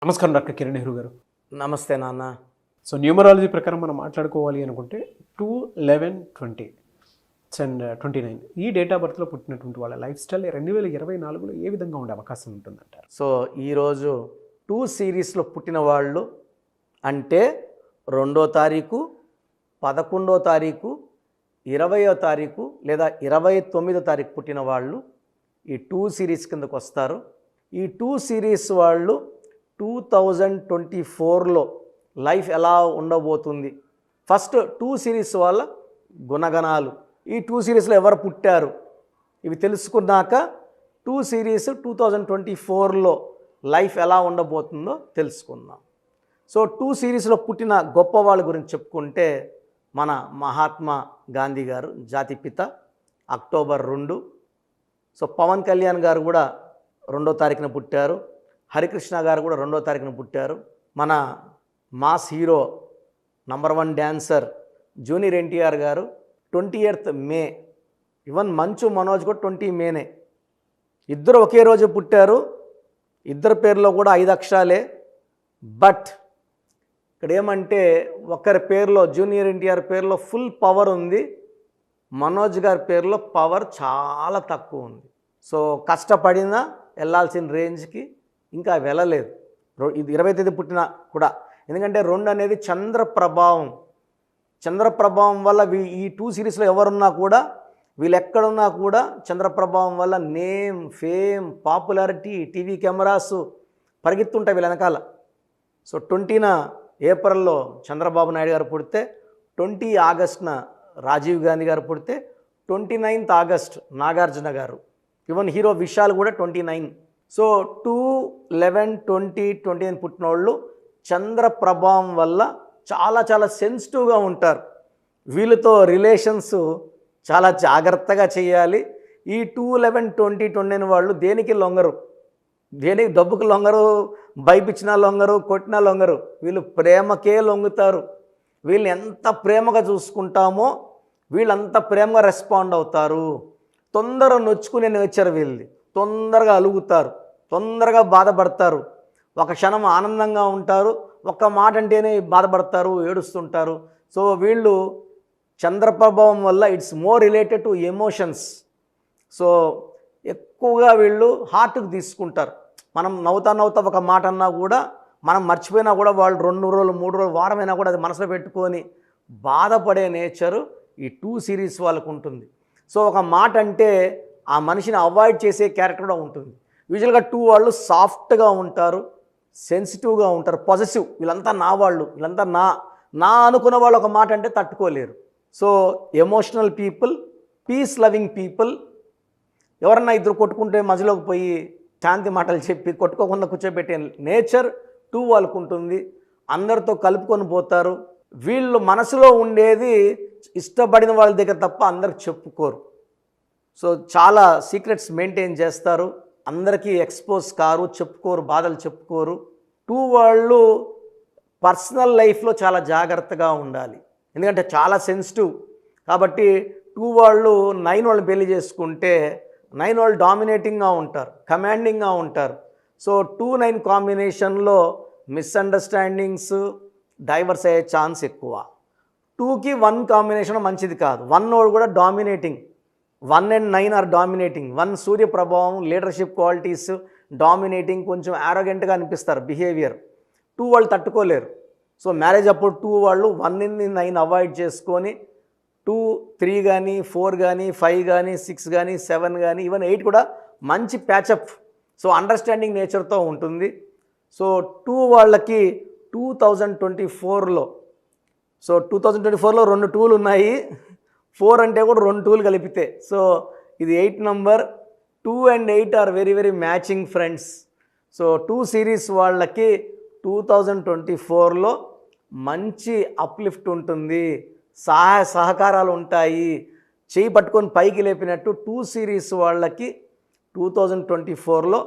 నమస్కారం డాక్టర్ కిరణ్ నెహ్రూ గారు. నమస్తే నాన్న. సో న్యూమరాలజీ ప్రకారం మనం మాట్లాడుకోవాలి అనుకుంటే 2/11/20 అండ్ 29 ఈ డేట్ ఆఫ్ బర్త్లో పుట్టినటువంటి వాళ్ళ లైఫ్ స్టైల్ 2024లో ఏ విధంగా ఉండే అవకాశం ఉంటుందంటారు? సో ఈరోజు 2 సిరీస్లో పుట్టిన వాళ్ళు అంటే 2వ తారీఖు, 11వ తారీఖు, 20వ తారీఖు లేదా 29వ తారీఖు పుట్టిన వాళ్ళు ఈ 2 సిరీస్ కిందకు వస్తారు. ఈ 2 సిరీస్ వాళ్ళు 2024లో లైఫ్ ఎలా ఉండబోతుంది, ఫస్ట్ 2 సిరీస్ వాళ్ళ గుణగణాలు, ఈ 2 సిరీస్లో ఎవరు పుట్టారు ఇవి తెలుసుకున్నాక 2 సిరీస్ 2024లో లైఫ్ ఎలా ఉండబోతుందో తెలుసుకుందాం. సో 2 సిరీస్లో పుట్టిన గొప్ప వాళ్ళ గురించి చెప్పుకుంటే మన మహాత్మా గాంధీ గారు జాతిపిత, అక్టోబర్ 2. సో పవన్ కళ్యాణ్ గారు కూడా 2వ తారీఖున పుట్టారు. హరికృష్ణ గారు కూడా 2వ తారీఖున పుట్టారు. మన mass hero number 1 dancer junior NTR గారు 28th మే. ఈవెన్ మంచు మనోజ్ కూడా 20 మేనే. ఇద్దరు ఒకే రోజు పుట్టారు. ఇద్దరు పేర్లో కూడా 5 అక్షరాలే. బట్ ఇక్కడ ఏమంటే ఒకరి పేరులో జూనియర్ ఎన్టీఆర్ పేరులో ఫుల్ పవర్ ఉంది, మనోజ్ గారి పేరులో పవర్ చాలా తక్కువ ఉంది. సో కష్టపడినా వెళ్ళాల్సిన రేంజ్కి ఇంకా వెళ్ళలేదు. ఇది 20వ తేదీ పుట్టినా కూడా, ఎందుకంటే 2 అనేది చంద్ర ప్రభావం వల్ల ఈ 2 సిరీస్లో ఎవరున్నా కూడా, వీళ్ళు ఎక్కడున్నా కూడా చంద్ర ప్రభావం వల్ల name, fame, popularity, TV cameras పరిగెత్తుంటాయి వీళ్ళ వెనకాల. సో 20న ఏప్రిల్లో చంద్రబాబు నాయుడు గారు పుడితే, 20 ఆగస్టున రాజీవ్ గాంధీ గారు పుడితే, 29th ఆగస్ట్ నాగార్జున గారు, ఈవెన్ హీరో విశాల్ కూడా 29. సో 2/11/2029 పుట్టిన వాళ్ళు చంద్ర ప్రభావం వల్ల చాలా చాలా సెన్సిటివ్గా ఉంటారు. వీళ్ళతో రిలేషన్స్ చాలా జాగ్రత్తగా చేయాలి. ఈ 2/11/2029 వాళ్ళు దేనికి లొంగరు, దేనికి డబ్బుకు లొంగరు, భయపించినా లొంగరు, కొట్టినా లొంగరు. వీళ్ళు ప్రేమకే లొంగుతారు. వీళ్ళని ఎంత ప్రేమగా చూసుకుంటామో వీళ్ళంత ప్రేమగా రెస్పాండ్ అవుతారు. తొందరగా నొచ్చుకునే నేచర్ వీళ్ళది. తొందరగా అలుగుతారు, తొందరగా బాధపడతారు. ఒక క్షణం ఆనందంగా ఉంటారు, ఒక్క మాట అంటేనే బాధపడతారు, ఏడుస్తుంటారు. సో వీళ్ళు చంద్రప్రభావం వల్ల it's more related to emotions. So ఎక్కువగా వీళ్ళు హార్ట్కి తీసుకుంటారు. మనం నవ్వుతా ఒక మాట అన్నా కూడా, మనం మర్చిపోయినా కూడా వాళ్ళు 2 రోజులు 3 రోజులు వారమైనా కూడా అది మనసులో పెట్టుకొని బాధపడే నేచరు ఈ 2 సిరీస్ వాళ్ళకు ఉంటుంది. సో ఒక మాట అంటే ఆ మనిషిని అవాయిడ్ చేసే క్యారెక్టర్ కూడా ఉంటుంది. యూజువల్గా 2 వాళ్ళు సాఫ్ట్గా ఉంటారు, సెన్సిటివ్గా ఉంటారు, పాజిటివ్. వీళ్ళంతా నా వాళ్ళు, వీళ్ళంతా నా అనుకున్న వాళ్ళు ఒక మాట అంటే తట్టుకోలేరు. So emotional people, peace loving people. ఎవరన్నా ఇద్దరు కొట్టుకుంటే మధ్యలోకి పోయి శాంతి మాటలు చెప్పి కొట్టుకోకుండా కూర్చోబెట్టే నేచర్ 2 వాళ్ళకు ఉంటుంది. అందరితో కలుపుకొని పోతారు. వీళ్ళు మనసులో ఉండేది ఇష్టపడిన వాళ్ళ దగ్గర తప్ప అందరికి చెప్పుకోరు. సో చాలా సీక్రెట్స్ మెయింటైన్ చేస్తారు, అందరికీ ఎక్స్పోజ్ కారు, చెప్పుకోరు, బాధలు చెప్పుకోరు. 2 వాళ్ళు పర్సనల్ లైఫ్లో చాలా జాగ్రత్తగా ఉండాలి, ఎందుకంటే చాలా సెన్సిటివ్. కాబట్టి 2 వాళ్ళు 9 వాళ్ళు పెళ్లి చేసుకుంటే 9 వాళ్ళు డామినేటింగ్గా ఉంటారు, కమాండింగ్గా ఉంటారు. సో 2-9 కాంబినేషన్లో మిస్అండర్స్టాండింగ్స్, డైవర్స్ అయ్యే ఛాన్స్ ఎక్కువ. 2కి 1 కాంబినేషన్ మంచిది కాదు. 1 వాడు కూడా డామినేటింగ్, 1 and 9 ఆర్ డామినేటింగ్. 1 సూర్య ప్రభావం, లీడర్షిప్ క్వాలిటీస్, డామినేటింగ్, కొంచెం యారోగెంట్గా అనిపిస్తారు బిహేవియర్. 2 వాళ్ళు తట్టుకోలేరు. సో మ్యారేజ్ అప్పుడు 2 వాళ్ళు 1ని 9 అవాయిడ్ చేసుకొని 2, 3 కానీ 4 కానీ 5 కానీ 6 కానీ 7 కానీ ఈవెన్ 8 కూడా మంచి ప్యాచప్. సో అండర్స్టాండింగ్ నేచర్తో ఉంటుంది. సో 2 వాళ్ళకి 2024లో, సో 2024లో 2 2లు ఉన్నాయి. 4 అంటే కూడా 2 2లు కలిపితే, సో ఇది 8 number. 2 and 8 are very very matching friends. So 2 series వాళ్ళకి 2024లో మంచి అప్లిఫ్ట్ ఉంటుంది, సహాయ సహకారాలు ఉంటాయి. చేయి పట్టుకొని పైకి లేపినట్టు 2 సిరీస్ వాళ్ళకి 2024లో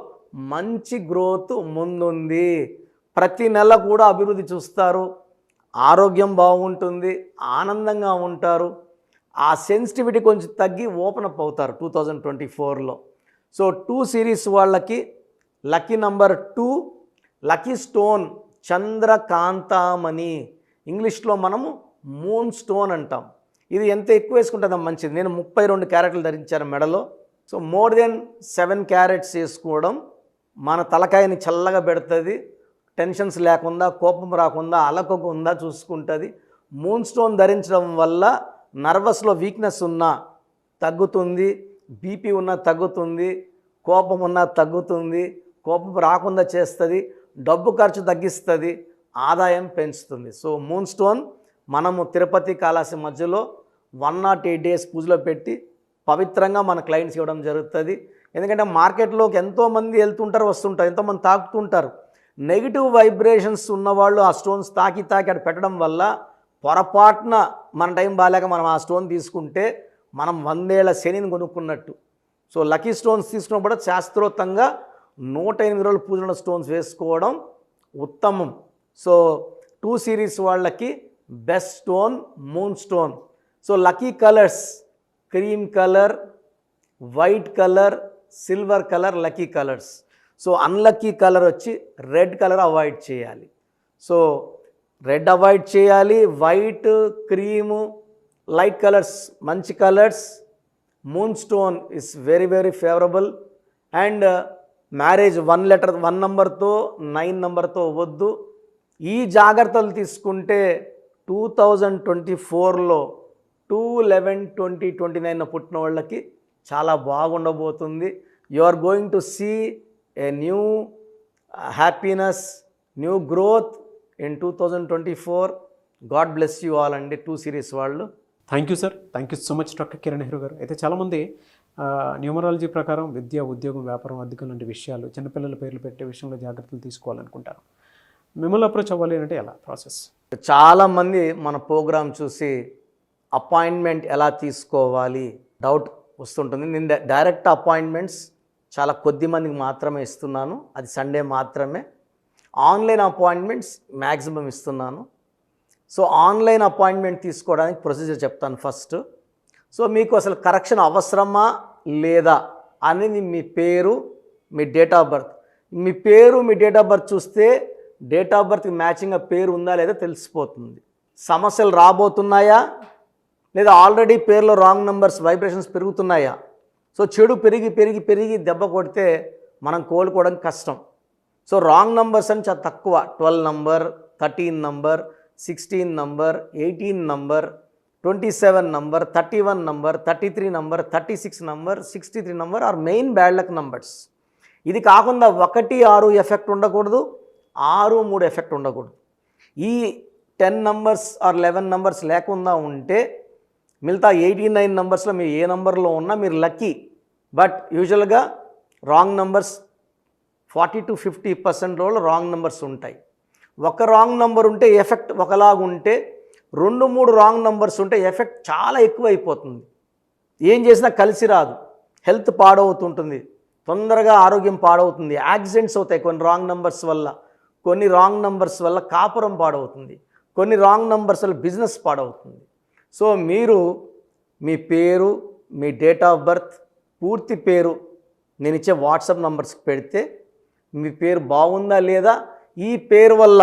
మంచి గ్రోత్ ముందుంది. ప్రతి నెల కూడా అభివృద్ధి చూస్తారు, ఆరోగ్యం బాగుంటుంది, ఆనందంగా ఉంటారు. ఆ సెన్సిటివిటీ కొంచెం తగ్గి ఓపెన్ అప్ అవుతారు 2024లో. సో 2 సిరీస్ వాళ్ళకి లక్కీ నంబర్ 2, లక్కీ స్టోన్ చంద్రకాంతామణి, ఇంగ్లీష్లో మనము మూన్ స్టోన్ అంటాం. ఇది ఎంత ఎక్కువ వేసుకుంటుందో మంచిది. నేను 32 క్యారెట్లు ధరించాను మెడలో. సో మోర్ దెన్ 7 క్యారెట్స్ వేసుకోవడం మన తలకాయని చల్లగా పెడుతుంది, టెన్షన్స్ లేకుండా, కోపం రాకుండా, అలకకుండా చూసుకుంటుంది. మూన్ స్టోన్ ధరించడం వల్ల నర్వస్లో వీక్నెస్ ఉన్నా తగ్గుతుంది, బీపీ ఉన్నా తగ్గుతుంది, కోపం ఉన్నా తగ్గుతుంది, కోపం రాకుండా చేస్తుంది, డబ్బు ఖర్చు తగ్గిస్తుంది, ఆదాయం పెంచుతుంది. సో మూన్ స్టోన్ మనము తిరుపతి కాళహస్తి మధ్యలో 108 డేస్ పూజలో పెట్టి పవిత్రంగా మన క్లయింట్స్ ఇవ్వడం జరుగుతుంది. ఎందుకంటే మార్కెట్లోకి ఎంతోమంది వెళ్తుంటారు, వస్తుంటారు, ఎంతోమంది తాకుతుంటారు. నెగిటివ్ వైబ్రేషన్స్ ఉన్నవాళ్ళు ఆ స్టోన్స్ తాకి అక్కడ పెట్టడం వల్ల పొరపాటున మన టైం బాగాలేక మనం ఆ స్టోన్ తీసుకుంటే మనం 100 ఏళ్ల శనిని కొనుక్కున్నట్టు. సో లక్కీ స్టోన్స్ తీసుకున్నప్పుడు శాస్త్రోక్తంగా 108 రోజులు పూజలో స్టోన్స్ వేసుకోవడం ఉత్తమం. సో 2 సిరీస్ వాళ్ళకి best stone moon stone. So lucky colours cream colour, white colour, silver colour lucky colours. So unlucky colour వచ్చి రెడ్ కలర్ అవాయిడ్ చేయాలి. సో రెడ్ అవాయిడ్ చేయాలి, వైట్, క్రీము, లైట్ కలర్స్ మంచి colours. Moon stone is very very favourable. And marriage 1 నెంబర్తో 9 నెంబర్తో వద్దు. ఈ జాగ్రత్తలు తీసుకుంటే 2024లో 2/11/2029 పుట్టిన వాళ్ళకి చాలా బాగుండబోతుంది. You are going to see a new happiness, new growth in 2024. God bless you all అండి 2 సిరీస్ వాళ్ళు. Thank you sir, thank you so much doctor Kiran Nehru గారు. అయితే చాలామంది న్యూమరాలజీ ప్రకారం విద్య, ఉద్యోగం, వ్యాపారం, అధికం లాంటి విషయాలు, చిన్నపిల్లల పేర్లు పెట్టే విషయంలో జాగ్రత్తలు తీసుకోవాలనుకుంటారు. మిమ్మల్ని అప్రోచ్ అవ్వాలి అంటే ఎలా ప్రాసెస్? చాలామంది మన ప్రోగ్రాం చూసి అపాయింట్మెంట్ ఎలా తీసుకోవాలి డౌట్ వస్తుంటుంది. నేను డైరెక్ట్ అపాయింట్మెంట్స్ చాలా కొద్ది మందికి మాత్రమే ఇస్తున్నాను, అది సండే మాత్రమే. ఆన్లైన్ అపాయింట్మెంట్స్ మ్యాక్సిమం ఇస్తున్నాను. సో ఆన్లైన్ అపాయింట్మెంట్ తీసుకోవడానికి ప్రొసీజర్ చెప్తాను ఫస్ట్. సో మీకు అసలు కరెక్షన్ అవసరమా లేదా అనేది మీ పేరు, మీ డేట్ ఆఫ్ బర్త్. మీ పేరు, మీ డేట్ ఆఫ్ బర్త్ చూస్తే డేట్ ఆఫ్ బర్త్కి మ్యాచింగ్గా పేరు ఉందా లేదా తెలిసిపోతుంది. సమస్యలు రాబోతున్నాయా లేదా ఆల్రెడీ పేరులో రాంగ్ నెంబర్స్ వైబ్రేషన్స్ పెరుగుతున్నాయా? సో చెడు పెరిగి పెరిగి పెరిగి దెబ్బ కొడితే మనం కోలుకోవడం కష్టం. సో రాంగ్ నెంబర్స్ అని చాలా తక్కువ. 12 number, 13 number, 16 number, 18 number, 27 number, 31 number, 33 number, 36 number, 63 number are main bad luck numbers. ఇది కాకుండా 1, 6 ఎఫెక్ట్ ఉండకూడదు, 6, 3 ఎఫెక్ట్ ఉండకూడదు. ఈ 10 నంబర్స్ ఆర్ 11 నంబర్స్ లేకుండా ఉంటే మిగతా 89 నంబర్స్లో మీరు ఏ నంబర్లో ఉన్నా మీరు లక్కీ. బట్ యూజువల్గా wrong numbers 40 to 50% wrong numbers ఉంటాయి. ఒక రాంగ్ నెంబర్ ఉంటే ఎఫెక్ట్ ఒకలాగా ఉంటే 2, 3 రాంగ్ నెంబర్స్ ఉంటే ఎఫెక్ట్ చాలా ఎక్కువ అయిపోతుంది. ఏం చేసినా కలిసి రాదు, హెల్త్ పాడవుతుంటుంది, తొందరగా ఆరోగ్యం పాడవుతుంది, యాక్సిడెంట్స్ అవుతాయి కొన్ని రాంగ్ నెంబర్స్ వల్ల. కొన్ని రాంగ్ నెంబర్స్ వల్ల కాపురం పాడవుతుంది, కొన్ని రాంగ్ నెంబర్స్ వల్ల బిజినెస్ పాడవుతుంది. సో మీరు మీ పేరు, మీ డేట్ ఆఫ్ బర్త్, పూర్తి పేరు నేను ఇచ్చే వాట్సాప్ నంబర్స్కి పెడితే మీ పేరు బాగుందా లేదా, ఈ పేరు వల్ల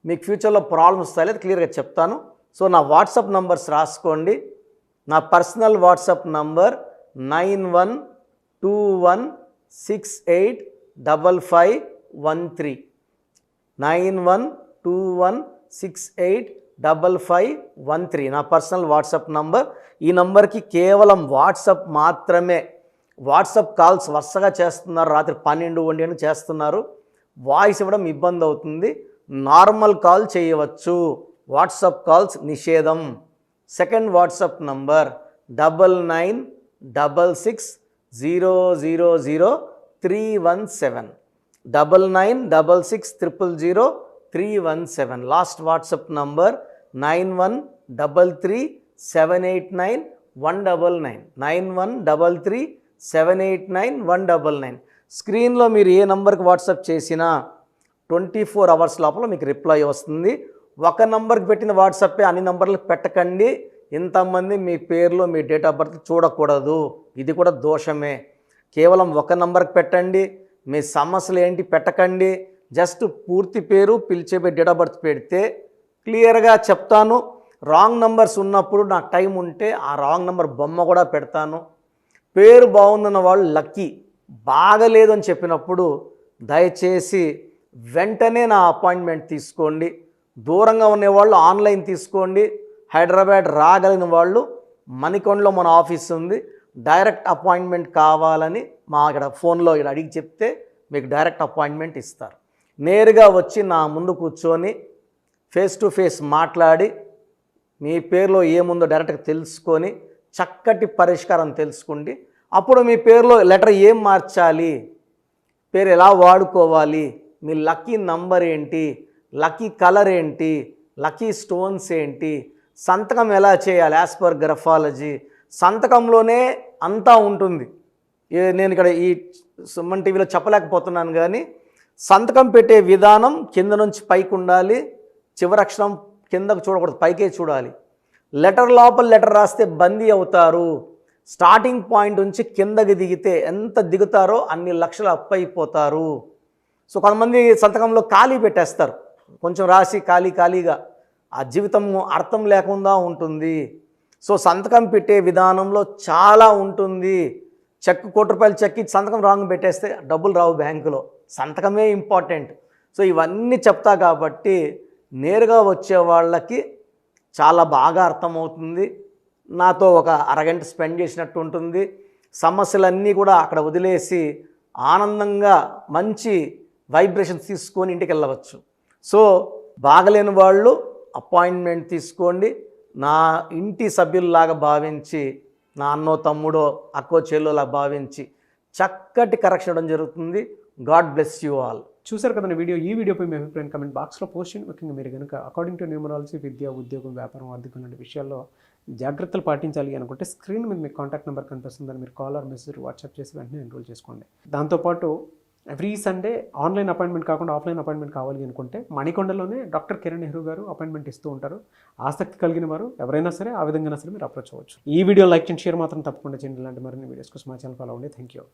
మీకు ఫ్యూచర్లో ప్రాబ్లమ్స్ వస్తాయి లేదా క్లియర్గా చెప్తాను. సో నా వాట్సాప్ నంబర్స్ రాసుకోండి. నా పర్సనల్ వాట్సాప్ నంబర్ 9121685513 9121685513 నా పర్సనల్ వాట్సాప్ నంబర్. ఈ నంబర్కి కేవలం వాట్సాప్ మాత్రమే. వాట్సాప్ కాల్స్ వరుసగా చేస్తున్నారు, రాత్రి 12, 1 గంటలకు చేస్తున్నారు, వాయిస్ ఇవ్వడం ఇబ్బంది అవుతుంది. నార్మల్ కాల్ చేయవచ్చు, వాట్సాప్ కాల్స్ నిషేధం. Second WhatsApp number 9966000317 9966000317. Last WhatsApp number 9133789199 9133789199. స్క్రీన్లో మీరు ఏ నంబర్కి వాట్సాప్ చేసినా 24 అవర్స్ లోపల మీకు రిప్లై వస్తుంది. ఒక నంబర్కి పెట్టిన వాట్సాపే అన్ని నంబర్లకు పెట్టకండి. ఇంతమంది మీ పేర్లో మీ డేట్ ఆఫ్ బర్త్ చూడకూడదు, ఇది కూడా దోషమే. కేవలం ఒక నంబర్కి పెట్టండి. మీ సమస్యలు ఏంటి పెట్టకండి, జస్ట్ పూర్తి పేరు పిలిచేపే డేట్ ఆఫ్ బర్త్ పెడితే క్లియర్గా చెప్తాను. రాంగ్ నంబర్స్ ఉన్నప్పుడు నాకు టైం ఉంటే ఆ రాంగ్ నంబర్ బొమ్మ కూడా పెడతాను. పేరు బాగుందన్న వాళ్ళు లక్కీ, బాగలేదు అని చెప్పినప్పుడు దయచేసి వెంటనే నా అపాయింట్మెంట్ తీసుకోండి. దూరంగా ఉండేవాళ్ళు ఆన్లైన్ తీసుకోండి. హైదరాబాద్ రాగలిగిన వాళ్ళు మణికొండలో మన ఆఫీస్ ఉంది. డైరెక్ట్ అపాయింట్మెంట్ కావాలని మా ఇక్కడ ఫోన్లో ఇక్కడ అడిగి చెప్తే మీకు డైరెక్ట్ అపాయింట్మెంట్ ఇస్తారు. నేరుగా వచ్చి నా ముందు కూర్చొని ఫేస్ టు ఫేస్ మాట్లాడి మీ పేరులో ఏముందో డైరెక్ట్గా తెలుసుకొని చక్కటి పరిష్కారం తెలుసుకోండి. అప్పుడు మీ పేరులో లెటర్ ఏం మార్చాలి, పేరు ఎలా వాడుకోవాలి, మీ లక్కీ నంబర్ ఏంటి, లక్కీ కలర్ ఏంటి, లక్కీ స్టోన్స్ ఏంటి, సంతకం ఎలా చేయాలి యాజ్ పర్ గ్రఫాలజీ, సంతకంలోనే అంతా ఉంటుంది. నేను ఇక్కడ ఈ సుమన్ టీవీలో చెప్పలేకపోతున్నాను కానీ సంతకం పెట్టే విధానం కింద నుంచి పైకి ఉండాలి, చివరి అక్షరం కిందకు చూడకూడదు, పైకే చూడాలి. లెటర్ లోపల లెటర్ రాస్తే బందీ అవుతారు. స్టార్టింగ్ పాయింట్ నుంచి కిందకి దిగితే ఎంత దిగుతారో అన్ని లక్షలు అప్పు అయిపోతారు. సో కొంతమంది సంతకంలో ఖాళీ పెట్టేస్తారు, కొంచెం రాసి ఖాళీగా ఆ జీవితం అర్థం లేకుండా ఉంటుంది. సో సంతకం పెట్టే విధానంలో చాలా ఉంటుంది. చెక్ ₹1 చెక్ ఇచ్చి సంతకం రాంగ్ పెట్టేస్తే డబ్బులు రావు బ్యాంకులో, సంతకమే ఇంపార్టెంట్. సో ఇవన్నీ చెప్తా కాబట్టి నేరుగా వచ్చే వాళ్ళకి చాలా బాగా అర్థమవుతుంది. నాతో ఒక అరగంట స్పెండ్ చేసినట్టు ఉంటుంది. సమస్యలన్నీ కూడా అక్కడ వదిలేసి ఆనందంగా మంచి వైబ్రేషన్స్ తీసుకొని ఇంటికి వెళ్ళవచ్చు. సో బాగలేని వాళ్ళు అపాయింట్మెంట్ తీసుకోండి. నా ఇంటి సభ్యుల్లాగా భావించి, నా అన్నో తమ్ముడో అక్కో చెల్లోలా భావించి చక్కటి కరెక్షన్ ఇవ్వడం జరుగుతుంది. God bless you all. చూసారు కదా వీడియో. ఈ వీడియోపై మీ అభిప్రాయం కమెంట్ బాక్స్లో పోస్ట్ చేయండి. ముఖ్యంగా మీరు కనుక అకార్డింగ్ టు న్యూమరాలజీ విద్య, ఉద్యోగం, వ్యాపారం, ఆర్థికం లాంటి విషయాల్లో జాగ్రత్తలు పాటించాలి అనుకుంటే స్క్రీన్ మీద మీకు కాంటాక్ట్ నెంబర్ కనిపిస్తుందని మీరు కాల్ ఆర్ మెసేజ్ వాట్సాప్ చేసి వెంటనే ఎన్రోల్ చేసుకోండి. దాంతోపాటు ఎవ్రీ సండే ఆన్లైన్ అపాయింట్మెంట్ కాకుండా ఆఫ్లైన్ అపాయింట్మెంట్ కావాలి అనుకుంటే మణికొండలోనే డాక్టర్ కిరణ్ నెహ్రూ గారు అపాయింట్మెంట్ ఇస్తూ ఉంటారు. ఆసక్తి కలిగిన వారు ఎవరైనా సరే ఆ విధంగా సరే మీరు అప్రోచ్ అవ్వచ్చు. ఈ వీడియో లైక్ చేయండి, షేర్ మాత్రం తప్పకుండా చేయండి. ఇలాంటి మరిన్ని వీడియోస్ కోసం మా ఛానల్ ఫాలో అవ్వండి. Thank you.